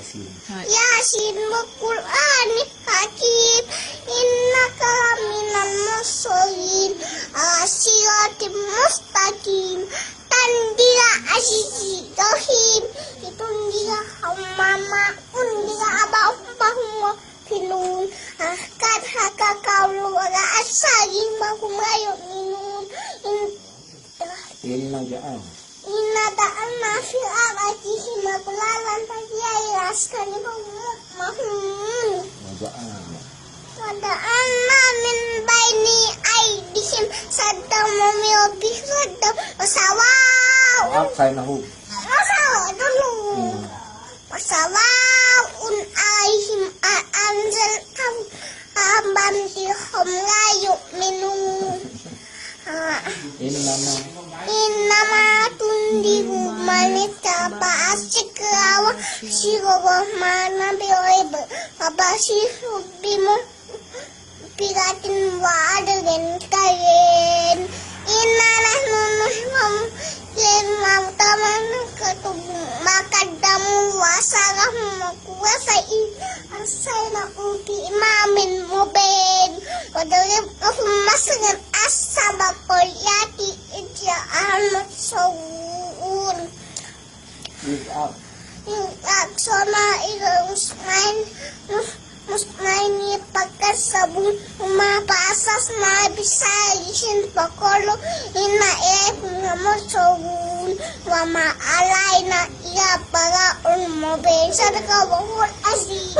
Yasin. Yasin wal Qur'anil Hakim innaka minal mursalin ala siratim mustaqim tandira azizir rahim itundira mama undira abahum filun kad haka kaulu ala asarin mahum ayuminun Inna ja'al. Inna ta'alna fil aratihi mablalan tajayaskan mahum Waja'al. Wada'alna min baini aidihim saddam wa min saddam wasawa'un Wa'afsainahu. wasawa'un dulu wasawa'un alaihim anzaltam ambantihum la yu'minun Innama tundiru manitaba asyikra wa syirrahmana bi'ib Wabashiru bimu Piratin wa adrin karin Inna nahnu nuhram Yenmau taman ketubu Makadamu wa sarahmu Kuwasai Asayna ubi imamin mubin Wadarib masran asabakul yati Ija'al sawun Aksona ila musnaini pakai sabun Uma pasas na bisa isin pakolo Ina sawun Wa ma'alaina iya para ulmobin Sadaka wahul aziz